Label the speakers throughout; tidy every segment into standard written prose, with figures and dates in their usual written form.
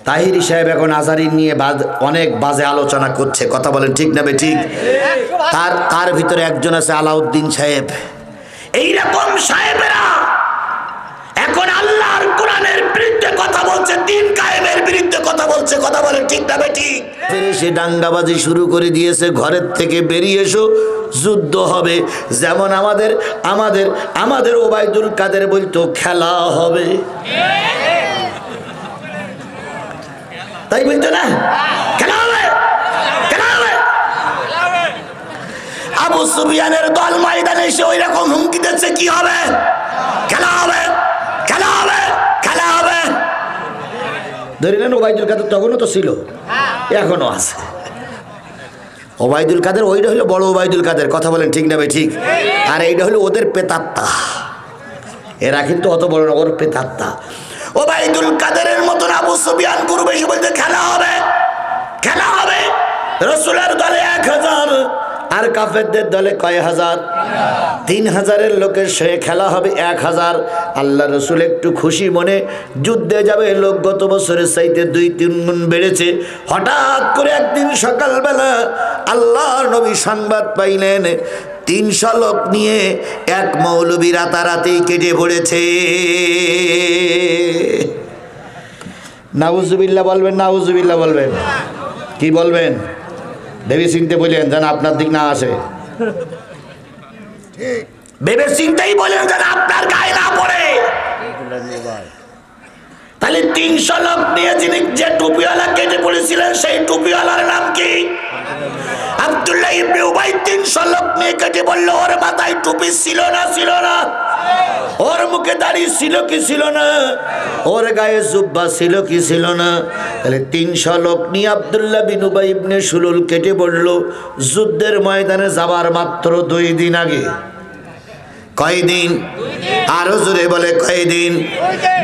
Speaker 1: তাহিরি সাহেব এখন আজহারী নিয়ে অনেক বাজে আলোচনা করছে, কথা বলেন ঠিক না ঠিক? তার ভিতরে একজন আছে আলাউদ্দিন সাহেব। এইরকম সাহেবেরা এখন আল্লাহর কোরআনের বিরুদ্ধে কথা বলছে, দিন কায়েমের বিরুদ্ধে কথা বলছে, কথা বলেন ঠিক না ঠিক? সে দাঙ্গাবাজি শুরু করে দিয়েছে, ঘরের থেকে বেরিয়ে এসো, যুদ্ধ হবে। যেমন আমাদের ওবায়দুল কাদের বলতো খেলা হবে, তাই বলতো না? খেলা হবে, খেলা হবে। আবু সুফিয়ানের দল ময়দানে এসে ওই রকম হুমকি দিচ্ছে, কি হবে? খেলা হবে, খেলা হবে, খেলা হবে। ধরে নেন ওবায়দুল কাদের তখনও তো ছিল, এখনো আছে। ওবায়দুল কাদের ওইটা হলো বড় ওবায়দুল কাদের, কথা বলেন ঠিক না ঠিক? আর এইটা হলো ওদের পেতাত্তা, এরা কিন্তু অত বড় না, ওর পেতাত্তা। ওবায়দুল কাদেরের মতন আবু সুফিয়ান গ্রুপ এসে বলতে খেলা হবে, খেলা হবে। রাসূলের দলে 1000 আর কাফেরদের দলে কয় হাজার? 3000-এর লোকের সঙ্গে খেলা হবে 1000। আল্লাহ রসুল একটু খুশি মনে যুদ্ধে যাবে, লোক গত বছরের চাইতে 2-3 গুণ বেড়েছে। হঠাৎ করে একদিন সকালবেলা আল্লাহর নবী সংবাদ পাইলেন 300 লোক নিয়ে এক মৌলবী রাতারাতি কেটে পড়েছে। নাউজুবিল্লাহ বলবেন, নাউজুবিল্লাহ বলবেন, কি বলবেন? ভেবে চিনতে বললেন যেন আপনার দিক না আসে, ভেবে চিন্তাই বললেন যেন আপনার গায়ে না পড়ে। তাহলে 300 লোক নিয়ে যিনি যে টুপিওয়ালা কেটে পড়েছিলেন সেই টুপিওয়ালার নাম কি? আব্দুল্লাহ ইবনে উবাই। 300 লোক নিয়ে কেটে বললো, ওর মাথায় টুপি ছিল না? ছিল না। ওর মুখে দাড়ি ছিল কি ছিল না? ওর গায়ে জুব্বা ছিল কি ছিল না? তাহলে 300 লোক নিয়ে আব্দুল্লাহ বিন উবাই ইবনে সুলুল কেটে পড়লো যুদ্ধের ময়দানে যাবার মাত্র 2 দিন আগে। কয়দিন? আরো জোরে বলে কয়দিন?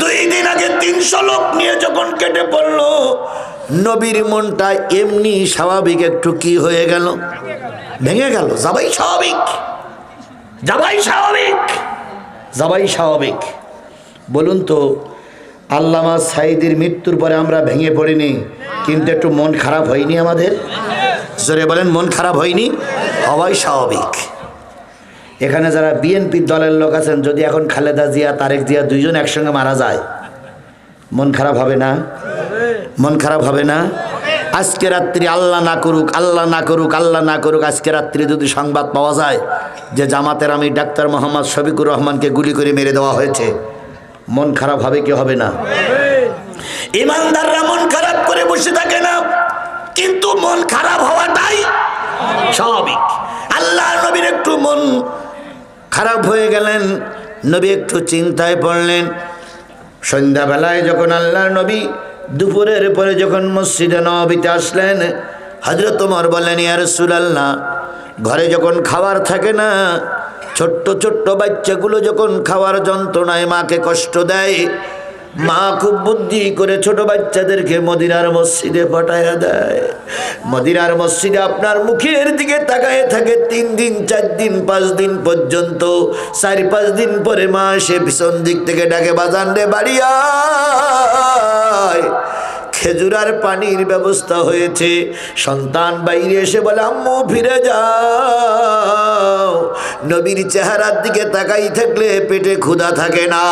Speaker 1: 2 দিন আগে 300 লোক নিয়ে যখন কেটে পড়লো, নবীর মনটা এমনি স্বাভাবিক একটু কি হয়ে গেল? ভেঙে গেল। যাবাই স্বাভাবিক, যাবাই স্বাভাবিক, যাবাই স্বাভাবিক। বলুন তো, আল্লামা সাঈদীর মৃত্যুর পরে আমরা ভেঙে পড়িনি, কিন্তু একটু মন খারাপ হয়নি আমাদের? জোরে বলেন, মন খারাপ হয়নি? হওয়াই স্বাভাবিক। এখানে যারা বিএনপির দলের লোক আছেন, যদি এখন খালেদা জিয়া তারেক জিয়া 2 জন একসঙ্গে মারা যায়, মন খারাপ হবে না? মন খারাপ হবে না? আজকে রাত্রি আল্লাহ না করুক, আল্লাহ না করুক, আল্লাহ না করুক, আজকে রাত্রি যদি সংবাদ পাওয়া যায় যে জামাতের আমি ডাক্তার মোহাম্মদ শফিকুর রহমানকে গুলি করে মেরে দেওয়া হয়েছে, মন খারাপ হবে কি হবে না? ইমানদাররা মন খারাপ করে বসে থাকে না, কিন্তু মন খারাপ হওয়াটাই স্বাভাবিক। আল্লাহ নবীর একটু মন খারাপ হয়ে গেলেন, নবী একটু চিন্তায় পড়লেন। সন্ধ্যাবেলায় যখন আল্লাহর নবী দুপুরের পরে যখন মসজিদে নববীতে আসলেন, হযরত ওমর বললেন, ইয়া রাসূলুল্লাহ, ঘরে যখন খাবার থাকে না, ছোট্ট ছোট্ট বাচ্চাগুলো যখন খাওয়ার যন্ত্রণায় মাকে কষ্ট দেয়, মা খুব বুদ্ধি করে ছোট বাচ্চাদেরকে মদিনার মসজিদে পাঠায়া দেয়। মদিনার মসজিদে আপনার মুখের দিকে তাকায় থাকে 3 দিন 4 দিন 5 দিন পর্যন্ত। 4-5 দিন পরে মা সে পিছন দিক থেকে ডাকে, বাজান রে বাড়ি আয়, খেজুরার পানির ব্যবস্থা হয়েছে। সন্তান বাইরে এসে বলে, আম্মু ফিরে যাও। নবীর চেহারার দিকে তাকাই থাকলে পেটে ক্ষুধা থাকে না।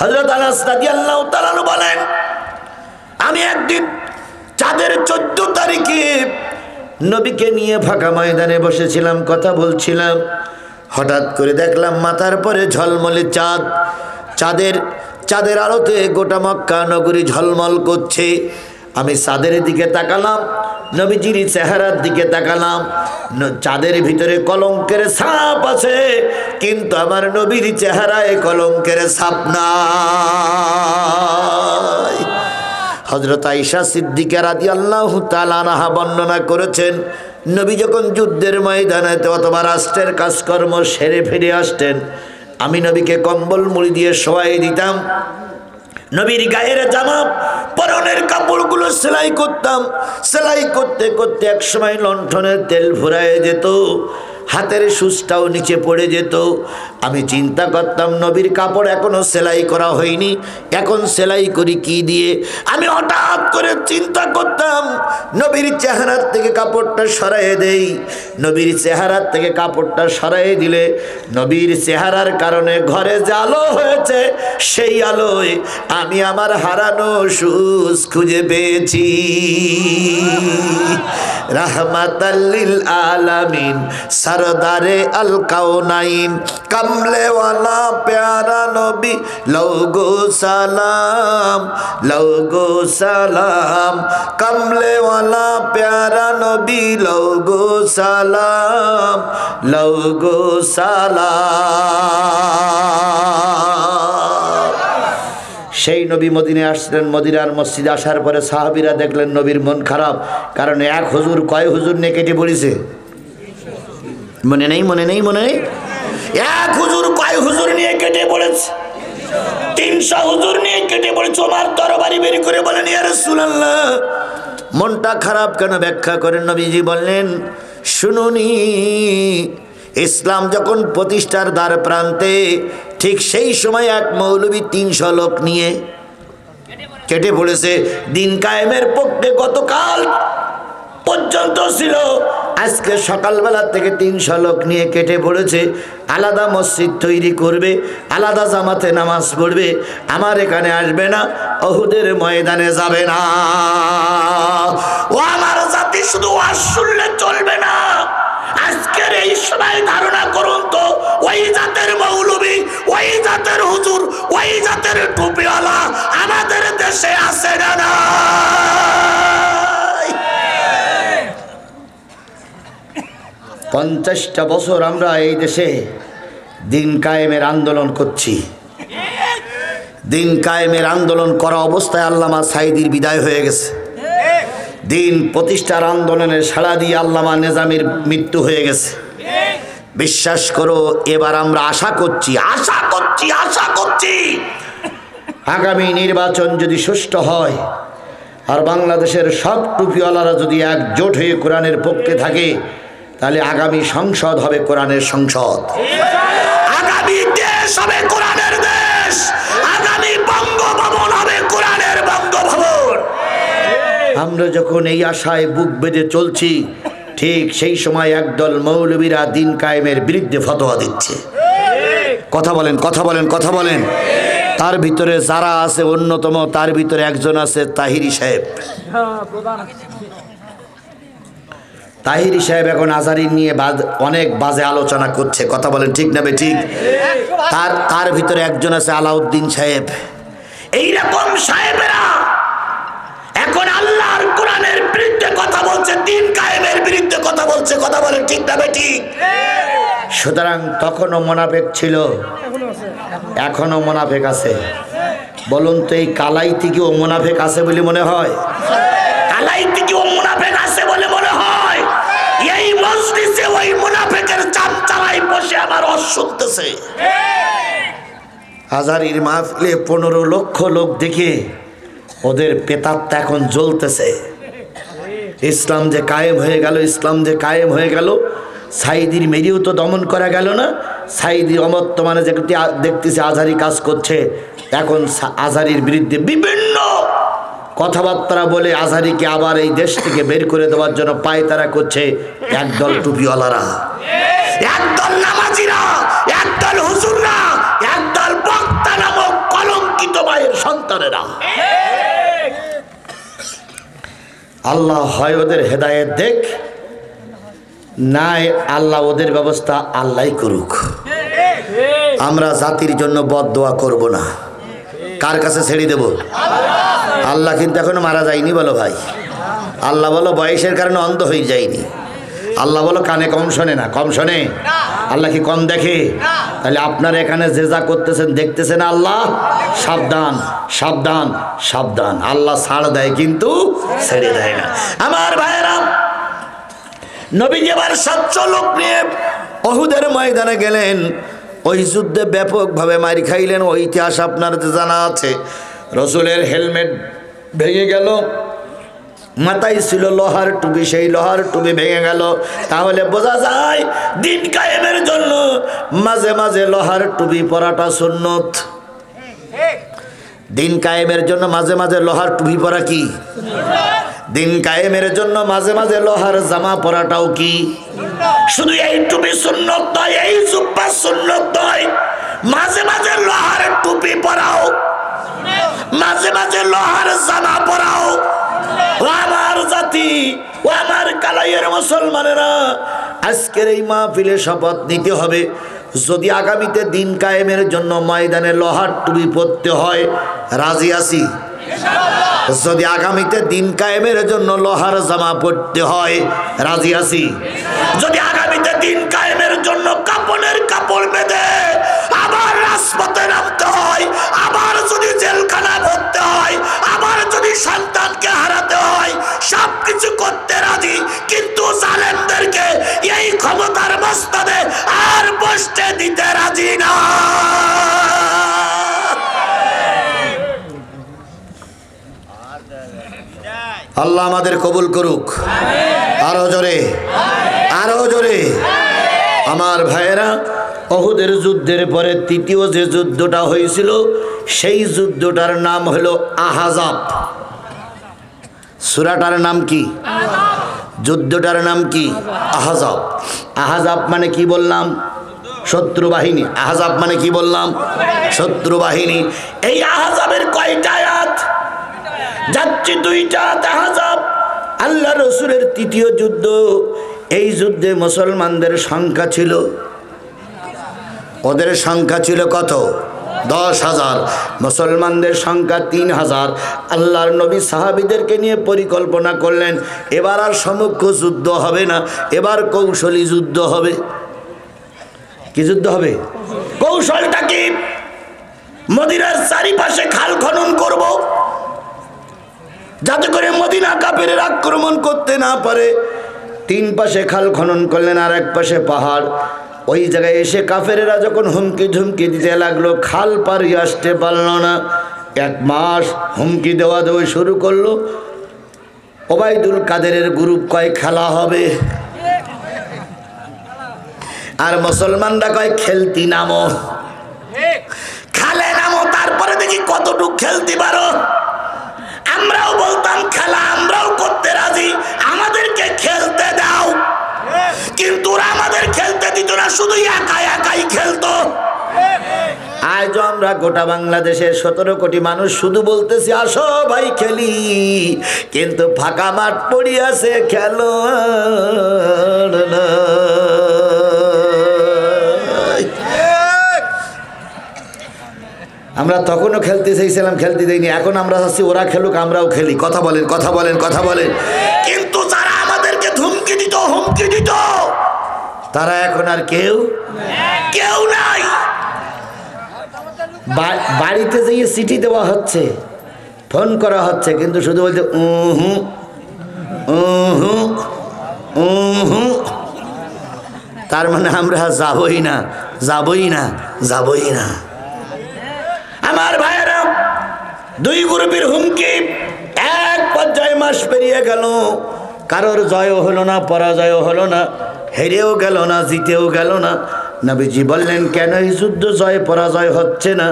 Speaker 1: হযরত আনাস রাদিয়াল্লাহু তাআলা বলেন, আমি একদিন চাঁদের 14 তারিখে নবীকে নিয়ে ফাঁকা ময়দানে বসেছিলাম, কথা বলছিলাম। হঠাৎ করে দেখলাম মাথার পরে ঝলমলে চাঁদ, চাঁদের আলোতে গোটা মক্কা নগরী ঝলমল করছে। আমি চাঁদের দিকে তাকালাম, নবীজির চেহারার দিকে তাকালাম। চাঁদের ভিতরে কলঙ্কের ছাপ আছে, কিন্তু আমার নবীর চেহারায় কলঙ্কের ছাপ নাই। হযরত আয়েশা সিদ্দিকা রাদিয়াল্লাহু তাআলা আনহা বর্ণনা করেছেন, নবী যখন যুদ্ধের ময়দানে অথবা রাষ্ট্রের কাজকর্ম সেরে ফিরে আসতেন, আমি নবীকে কম্বল মুড়ি দিয়ে শোয়াই দিতাম। নবীর গায়ের জামা পরনের কাপড়গুলো সেলাই করতাম। সেলাই করতে করতে এক সময় লণ্ঠনের তেল ফুরায় যেত। হাতের সুচটাও নিচে পড়ে যেত। আমি চিন্তা করতাম নবীর কাপড় এখনো সেলাই করা হয়নি, এখন সেলাই করি কি দিয়ে। আমি হঠাৎ করে চিন্তা করতাম নবীর চেহারার থেকে কাপড়টা সরাইয়ে দেই। নবীর চেহারার থেকে কাপড়টা সরাইয়ে দিলে নবীর চেহারার কারণে ঘরে যে আলো হয়েছে, সেই আলোয় আমি আমার হারানো সুচ খুঁজে পেয়েছি। রাহমাতাল লিল আলামিন সরদারে আল কাউনাইন কমলেওয়ালা প্যারা নবী লওগো সালাম, লওগো সালাম। কমলেওয়ালা প্যারা নবী লওগো সালাম, লওগো সালাম। সেই নবী মদিনায় আসলেন। মদিনার মসজিদে আসার পরে সাহাবীরা দেখলেন নবীর মন খারাপ, কারণ এক হুজুর কয় হুজুর নিয়ে কেটে পড়েছে? মনে নেই, মনে নেই, মনে নেই? এক হুজুর কয় হুজুর নিয়ে কেটে পড়েছে? 300 হুজুর নিয়ে কেটে পড়েছে। ওমর তরবারি বের করে বলেন, ইয়া রাসূলুল্লাহ, মনটা খারাপ কেন ব্যাখ্যা করেন। নবীজি বললেন, শুনুনি, ইসলাম যখন প্রতিষ্ঠার দ্বার প্রান্তে, ঠিক সেই সময় এক মৌলবী 300 লোক নিয়ে কেটে পড়েছে। দিন কায়েমের পক্ষে গতকাল পর্যন্ত ছিল, আজকে সকালবেলা থেকে 300 লোক নিয়ে কেটে পড়েছে। আলাদা মসজিদ তৈরি করবে, আলাদা জামাতে নামাজ পড়বে, আমার এখানে আসবে না, উহুদের ময়দানে যাবে না। ও আমার জাতি, শুধু ওয়াজ শুনলে চলবে না। আজকের এই সময় ধারণা করুন তো, ওই জাতের মৌলবী, ওই জাতের হুজুর, ওই জাতের টুপিওয়ালা আমাদের দেশে আছে না নাই? 50টা বছর আমরা এই দেশে দিন কায়েমের আন্দোলন করছি। দিন কায়েমের আন্দোলন করা অবস্থায় আল্লামা সাঈদীর বিদায় হয়ে গেছে। দিন প্রতিষ্ঠার আন্দোলনের সাড়া দিয়ে আল্লামা নিজামীর মৃত্যু হয়ে গেছে। বিশ্বাস করো, এবার আমরা আশা করছি আগামী নির্বাচন যদি সুষ্ঠু হয় আর বাংলাদেশের সব টুপিওয়ালারা যদি একজোট হয়ে কোরআনের পক্ষে থাকে, তাহলে আগামী সংসদ হবে কোরআনের সংসদ, আগামী দেশ হবে কোরআনের দেশ, আগামী বঙ্গভবন হবে কোরআনের বঙ্গভবন। আমরা যখন এই আশায় বুক বেঁধে চলছি, ঠিক সেই সময় একদল মৌলবীরা দিন কায়েমের বিরুদ্ধে ফতোয়া দিচ্ছে। কথা বলেন, কথা বলেন, কথা বলেন। তার ভিতরে যারা আছে অন্যতম, তার ভিতরে একজন আছে তাহিরি সাহেব। তাহিরি সাহেব এখন আজারি নিয়ে অনেক বাজে আলোচনা করছে। কথা বলেন, ঠিক না বেঠিক? তার ভিতরে একজন আছে আলাউদ্দিন সাহেব। এইরকম সাহেবেরা এখন আল্লাহর কোরআনের বিরুদ্ধে কথা বলছে, দিন কায়েমের বিরুদ্ধে কথা বলছে। কথা বলেন, ঠিক না বেঠিক? সুতরাং তখনও মুনাফিক ছিল, এখনো মুনাফিক আছে। বলুন তো, এই কালাইতে কি ও মুনাফিক আছে বলে মনে হয়? কালাইতে কি ও মুনাফিক আছে বলে মনে হয়? এই মজলিসে ওই মুনাফিকের চামচারাই বসে আমার ওয়াজ শুনতেছে। আজারির মাহফিলে 15 লক্ষ লোক দেখে ওদের পেতাত্তা এখন জ্বলতেছে। ইসলাম যে কায়েম হয়ে গেল, ইসলাম যে কায়েম হয়ে গেল। সাঈদীর মেরিও তো দমন করা গেল না। সাঈদী অবর্তমানে যে দেখতেছে আজহারি কাজ করছে, এখন আজহারির বিরুদ্ধে বিভিন্ন কথাবার্তা বলে আজহারিকে আবার এই দেশ থেকে বের করে দেওয়ার জন্য পায়তারা করছে একদল টুপিওয়ালারা, একদল নামাজিরা, একদল হুজুররা, একদল বক্তা নামক কলঙ্কিত মায়ের সন্তানেরা। আল্লাহ হয় ওদের হেদায়েত দেখ, নাই আল্লাহ ওদের ব্যবস্থা আল্লাহই করুক। আমরা জাতির জন্য বদদোয়া করব না। কার কাছে ছেড়ে দেব? আল্লাহ কিন্তু এখনো মারা যায়নি বলো ভাই। আল্লাহ বলো বয়সের কারণে অন্ধ হয়ে যায়নি। আল্লাহ বলো কানে কম শোনে না। কম শোনে? আল্লাহ কি কম দেখে? তাহলে আপনারা এখানে যে যা করতেছেন দেখতেছেন আল্লাহ। সাবধান, সাবধান, সাবধান। আল্লাহ ছাড় দেয় কিন্তু ছেড়ে দেয় না। আমার ভাইয়েরা, নবীজি এবার 700 লোক নিয়ে উহুদের ময়দানে গেলেন। ওই যুদ্ধে ব্যাপকভাবে মার খাইলেন। ওই ইতিহাস আপনার জানা আছে। রসুলের হেলমেট ভেঙে গেল, মাথায় ছিল লোহার টুপি, সেই লোহার টুপি ভেঙে গেল। তাহলে বোঝা যায় দিন কায়েমের জন্য মাঝে মাঝে লোহার টুপি পরাটা সুন্নত। দিন কায়েমের জন্য মাঝে মাঝে লোহার টুপি পরা কি? দিন কায়েমের জন্য মাঝে মাঝে লোহার জামা পরাটাও কি? শুধু এই টুপি সুন্নত নয়, এই জুব্বা সুন্নত নয়, মাঝে মাঝে লোহার টুপি পরাও, মাঝে মাঝে লোহার জামা পরাও। ও আমার জাতি, ও আমার কালাইয়ের মুসলমানেরা, আজকের এই মাহফিলে শপথ নিতে হবে, যদি আগামীতে দিন কায়েমের জন্য ময়দানে লোহার টুপি পরতে হয়, রাজি আছি? যদি আগামীতে দিন কায়েমের জন্য লোহার জামা পরতে হয়, রাজি আছি? যদি আগামীতে দিন কায়েমের জন্য কাপড়ের কাপড় বেঁধে আবার রাজপথে নামতে হয়, আবার যদি জেলখানা ভরতে হয়, আবার যদি সন্তানকে হারাতে হয়, সবকিছু করতে রাজি, কিন্তু জালেমদেরকে এই ক্ষমতার মস্তদে আর বসতে দিতে রাজি না। আল্লাহ আমাদের কবুল করুক। আরো জোরে, আরো জোরে। আমার ভাইয়েরা, উহুদের যুদ্ধের পরে তৃতীয় যে যুদ্ধটা হয়েছিল, সেই যুদ্ধটার নাম হলো আহজাব। সূরাটার নাম কি? যুদ্ধটার নাম কি? আহজাব। আহজাব মানে কি বললাম? শত্রু বাহিনী। আহজাব মানে কি বললাম? শত্রু বাহিনী। এই আহজাবের কয়টা আয়াত? যাচ্ছে দুইটা আহজাব। আল্লাহ রসুলের তৃতীয় যুদ্ধ। এই যুদ্ধে মুসলমানদের সংখ্যা ছিল, ওদের সংখ্যা ছিল কত? 10,000। মুসলমানদের সংখ্যা 3,000। আল্লাহর নবী সাহাবীদেরকে নিয়ে পরিকল্পনা করলেন, এবার আর সমুখ্য যুদ্ধ হবে না, এবার কৌশলী যুদ্ধ হবে। কি যুদ্ধ হবে? কৌশলটা কি? মদিনার চারিপাশে খাল খনন করব, যাতে করে মদিনা কাফেরের আক্রমণ করতে না পারে। 3 পাশে খাল খনন করলেন, আর এক পাশে পাহাড়। ওই জায়গায় এসে কাফেরেরা যখন হুমকি ঝুমকি দিতে লাগলো, খাল পাড়িয়ে আসতে পারল না। 1 মাস হুমকি দেওয়া শুরু করলো। ওবায়দুল কাদেরের গ্রুপ কয় খেলা হবে, আর মুসলমানরা কয় খেলতি নামো, খালে নামো, তারপরে দেখি কতটুক খেলতে পারো। আমরাও বলতাম খেলা আমরাও করতে রাজি, আমাদেরকে খেলতে দাও, কিন্তু ওরা আমাদের খেলতে দিত না, শুধু একা একাই খেলতো। আজ আমরা গোটা বাংলাদেশের 17 কোটি মানুষ শুধু বলতেছি আসো ভাই খেলি, কিন্তু ফাঁকা মাঠ পড়িয়াছে খেলো না। আমরা তখনও খেলতে চাইছিলাম, খেলতে দেয়নি। এখন আমরা চাচ্ছি ওরা খেলুক, আমরাও খেলি। কথা বলেন, কথা বলেন, কথা বলেন। কিন্তু যারা আমাদেরকে ধুমকি দিত, হুমকি দিত, তারা এখন আর কেউ নাই। বাড়িতে যেয়ে চিঠি দেওয়া হচ্ছে, ফোন করা হচ্ছে, কিন্তু শুধু বলতে তার মানে আমরা যাবই না, যাবই না, যাবই না। আমার ভাইয়েরা, 2 গ্রুপের হুমকি। এক পর্যায়ে মাস পেরিয়ে গেল, কারোর জয়ও হলো না, পরাজয়ও হলো না, হেরেও গেল না, জিতেও গেল না। নবীজি বললেন, কেন এই যুদ্ধ জয় পরাজয় হচ্ছে না?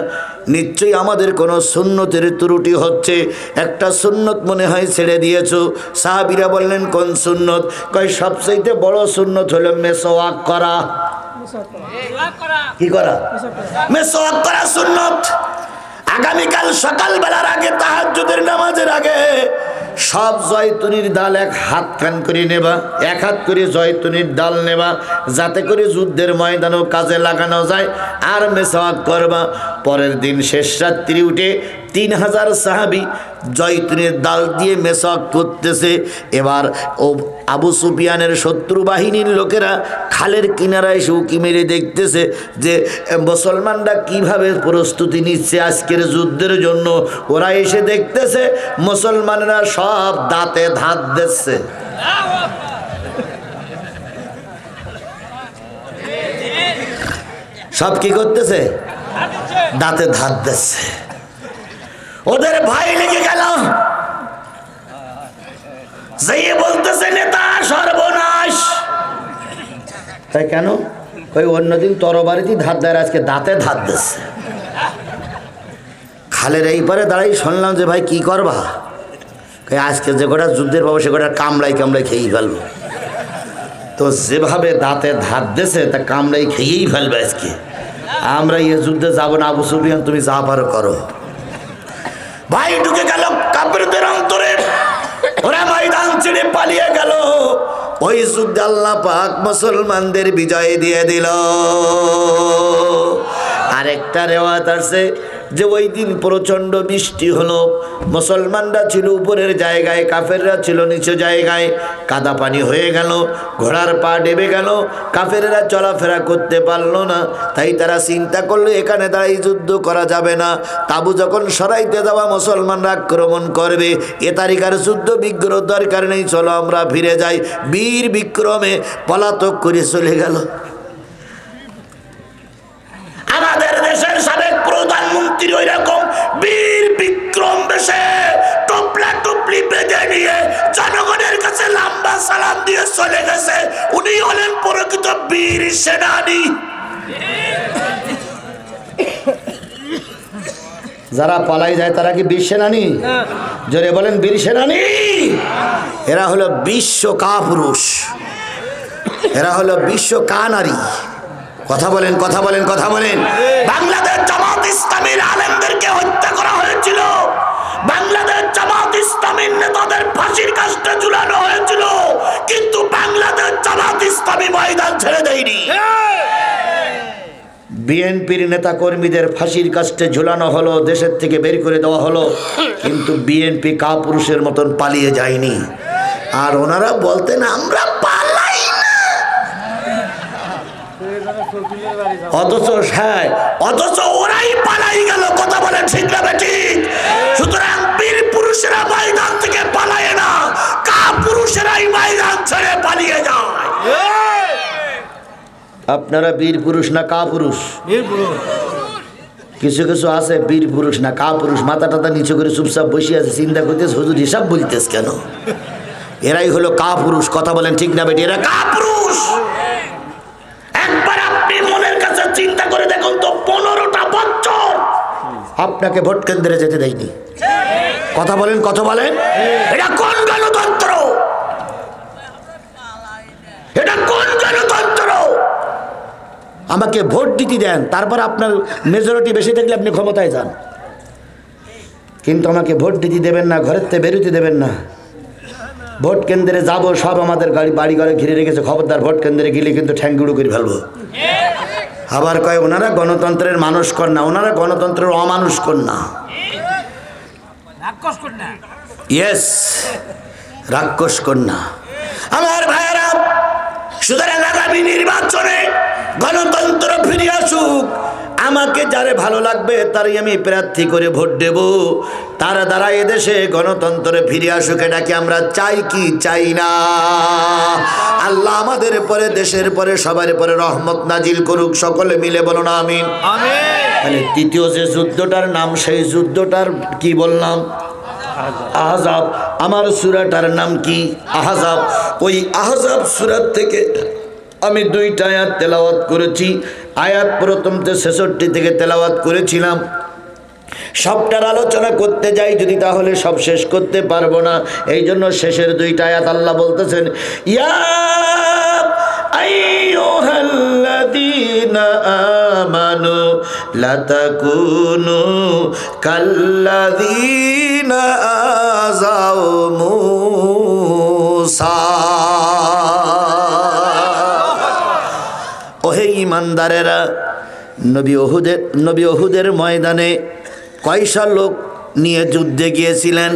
Speaker 1: নিশ্চয়ই আমাদের কোনো সুন্নতের ত্রুটি হচ্ছে। একটা সুন্নত মনে হয় ছেড়ে দিয়েছো। সাহাবীরা বললেন, কোন সুন্নত? কয় সবচেয়ে বড় সুন্নত হলো মেসওয়াক করা। কি করা? মেসওয়াক করা সুন্নত। আগামীকাল সকালবেলার আগে, তাহাজ্জুদের নামাজের আগে সব জয়তুনির ডাল 1 হাত কান করে নেবা, 1 হাত করে জয়তুনির ডাল নেবা, যাতে করে যুদ্ধের ময়দানও কাজে লাগানো যায়। আর মেসওয়াক করবা। পরের দিন শেষ রাত্রি উঠে 3000 সাহাবী জয়তুনের ডাল দিয়ে মেসওয়াক করতেছে। এবার ও আবু সুফিয়ানের শত্রু বাহিনীর লোকেরা খালের কিনারায় উঁকি মেরে দেখতেছে যে মুসলমানরা কিভাবে প্রস্তুতি নিচ্ছে আজকের যুদ্ধের জন্য। ওরা এসে দেখতেছে মুসলমানরা সব দাঁতে ধাত দিচ্ছে। সব কি করতেছে? দাঁতে ধাত দিচ্ছে। ওদের ভয় লেগে গেল। যেই বলতেছে নেতা সর্বনাশ। তাই কেন? ওই অন্যদিন তরবারিতে ধার দেয়, আজকে দাঁতে ধার দিচ্ছে। খালের এই পারে দাঁড়াই শুনলাম যে ভাই কি করবা, আজকে যে কটা যুদ্ধের পাবো সে কটা কামড়াই খেয়েই ফেলবো। তো যেভাবে দাঁতে ধার দিয়েছে তা কামড়াই খেয়েই ফেলবে আজকে। আমরা এই যুদ্ধে যাবো না, আবু সুফিয়ান তুমি যা পারো করো। ভাই ঢুকে গেল কাফেরদের অন্তরে, ওরা ময়দান ছেড়ে পালিয়ে গেল। ওই যুদ্ধে আল্লাহ পাক মুসলমানদের বিজয় দিয়ে দিল। আরেকটা রেওয়ায়াত আছে যে ওই দিন প্রচণ্ড বৃষ্টি হলো, মুসলমানরা ছিল উপরের জায়গায়, কাফেররা ছিল নিচু জায়গায়, কাদা পানি হয়ে গেল, ঘোড়ার পা ডেবে গেল, কাফেররা চলাফেরা করতে পারলো না। তাই তারা চিন্তা করলো এখানে দাঁড়িয়ে যুদ্ধ করা যাবে না, তাবু যখন সরাইতে যাওয়া মুসলমানরা আক্রমণ করবে, এ তারিখার যুদ্ধ বিগ্রহ দরকার নেই, চলো আমরা ফিরে যাই। বীর বিক্রমে পলাতক করে চলে গেল। আমাদের দেশের সাবেক প্রধানমন্ত্রী ওই রকম বীর বিক্রম বেশে টপলা টপলি বেঁধে নিয়ে জনগণের কাছে লম্বা সালাম দিয়ে চলে গেছে। উনি হলেন প্রকৃত বীর সেনানী। যারা পালাই যায় তারা কি বীর সেনানী? জোরে বলেন বীর সেনানী। এরা হলো বিশ্ব কাপুরুষ, এরা হলো বিশ্ব কানারী। কথা বলেন, কথা বলেন, কথা বলেন। বাংলাদেশ জামাত ইসলামীর আলেমদেরকে হত্যা করা হয়েছিল, বাংলাদেশ জামাত ইসলামীর নেতাদের ফাঁসির কাস্টে ঝুলানো হয়েছিল, কিন্তু বাংলাদেশ জামাত ইসলামী ময়দান ছেড়ে দেয়নি। বিএনপির নেতা কর্মীদের ফাঁসির কাস্টে ঝুলানো হলো, দেশের থেকে বের করে দেওয়া হলো, কিন্তু বিএনপি কাপুরুষের মতন পালিয়ে যায়নি। আর ওনারা বলতেন আমরা পালাই না, অথচ ওরাই পালাই গেল। কথা বলে ঠিক না ঠিক? সুতরাং বীর পুরুষেরা ময়দান থেকে পালায় না, কাপুরুষেরাই ময়দান ছেড়ে পালিয়ে যায়। আপনারা বীর পুরুষ না কাপুরুষ? কিছু কিছু আছে বীর পুরুষ না কাপুরুষ, মাথা টাথা নিচু করে চুপচাপ বসে আছে, চিন্তা করতেছ হুজুর হিসাব বলতেছ কেন? এরাই হলো কাপুরুষ। কথা বলেন ঠিক না বেটি? এরা কাপুরুষ। একবার আপনি মনের কাছে চিন্তা করে দেখুন তো, 15টা বছর আপনাকে ভোট কেন্দ্রে যেতে দেয়নি। কথা বলেন, কথা বলেন। এটা কোন গণতন্ত্র? এটা কোন গণতন্ত্র? আমাকে ভোট দিতে দেন, তারপর আপনার মেজরিটি বেশি থাকলে আপনি ক্ষমতায় যান, কিন্তু আমাকে ভোট দিতে দেবেন না, ঘরের থেকে বেরোতে দেবেন না। ভোট কেন্দ্রে যাব, সব আমাদের বাড়ি ঘরে ঘিরে রেখেছে, খবরদার ভোট কেন্দ্রে গেলে কিন্তু ঠ্যাংগুড়ো করে ফেলবো। আবার কয় ওনারা গণতন্ত্রের মানুষ কর না, ওনারা গণতন্ত্রের অমানুষ কর না। ইয়েস, রাক্ষস কন্যা। আমার ভাইয়েরা, সুতরাং আগামী নির্বাচনে গণতন্ত্র ফিরে আসুক। আমাকে যারে ভালো লাগবে তারই আমি প্রার্থী করে ভোট দেব, তার দ্বারা এদেশে গণতন্ত্রে ফিরে আসুক। এটাকে আমরা চাই কি চাই না? আল্লাহ আমাদের পরে, দেশের পরে, সবার পরে রহমত নাজিল করুক। সকলে মিলে বলুন আমিন। তাহলে দ্বিতীয় যে যুদ্ধটার নাম, সেই যুদ্ধটার কি বললাম? আহজাব। আমার সূরাটার নাম কি? আহজাব। ওই আহজাব সূরা থেকে আমি 2টা আয়াত তেলাওয়াত করেছি। আয়াত প্রথম 66 থেকে তেলাওয়াত করেছিলাম। সবটার আলোচনা করতে যাই যদি তাহলে সব শেষ করতে পারবো না। এই জন্য শেষের 2টা আয়াত আল্লাহ বলতেছেন, ইয়া আইয়ুহাল্লাযীনা আমানু লা তাকুনু কাল্লাযীনা আযাউ মূসা। ওহে ইমানদারেরা, নবী উহুদের ময়দানে কয়শা লোক নিয়ে যুদ্ধে গিয়েছিলেন?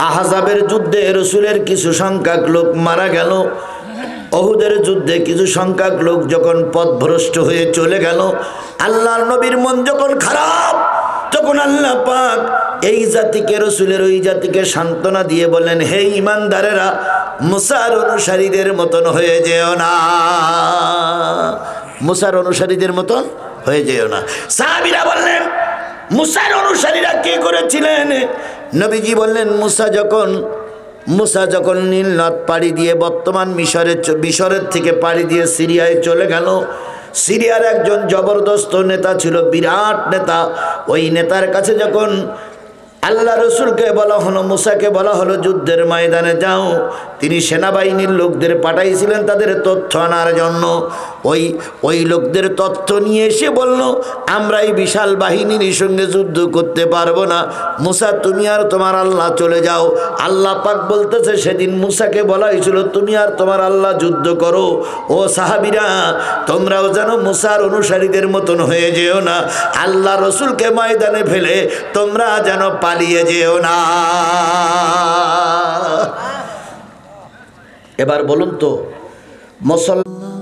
Speaker 1: আহজাবের যুদ্ধে রাসূলের কিছু সংখ্যক লোক মারা গেল। উহুদের যুদ্ধে কিছু সংখ্যক লোক যখন পথভ্রষ্ট হয়ে চলে গেল, আল্লাহর নবীর মন যখন খারাপ, তখন আল্লাহ পাক এই জাতিকে, রাসূলের ওই জাতিকে সান্ত্বনা দিয়ে বলেন, হে ইমানদারেরা, মুসার অনুসারীদের মতন হয়ে যেও না, মুসার অনুসারীদের মতন হয়ে যেও না। সাহাবীরা বললেন, মুসার অনুসারীরা কি করেছিলেন? নবীজি বললেন মুসা যখন নীল নদ পাড়ি দিয়ে বর্তমান মিশরের থেকে পাড়ি দিয়ে সিরিয়ায় চলে গেল, সিরিয়ার একজন জবরদস্ত নেতা ছিল, বিরাট নেতা। ওই নেতার কাছে যখন আল্লাহ রসুলকে বলা হলো, মুসাকে বলা হলো যুদ্ধের ময়দানে যাও, তিনি সেনাবাহিনীর লোকদের পাঠাইছিলেন তাদের তথ্য আনার জন্য। ওই লোকদের তথ্য নিয়ে এসে বলল, আমরা এই বিশাল বাহিনীর সঙ্গে যুদ্ধ করতে পারবো না, মুসা তুমি আর তোমার আল্লাহ চলে যাও। আল্লাহ পাক বলতেছে, সেদিন মুসাকে বলা হয়েছিল তুমি আর তোমার আল্লাহ যুদ্ধ করো। ও সাহাবীরা, তোমরাও যেন মুসার অনুসারীদের মতন হয়ে যেও না, আল্লাহ রসুলকে ময়দানে ফেলে তোমরা যেন পালিয়ে যেও না। এবার বলুন তো মুসলমান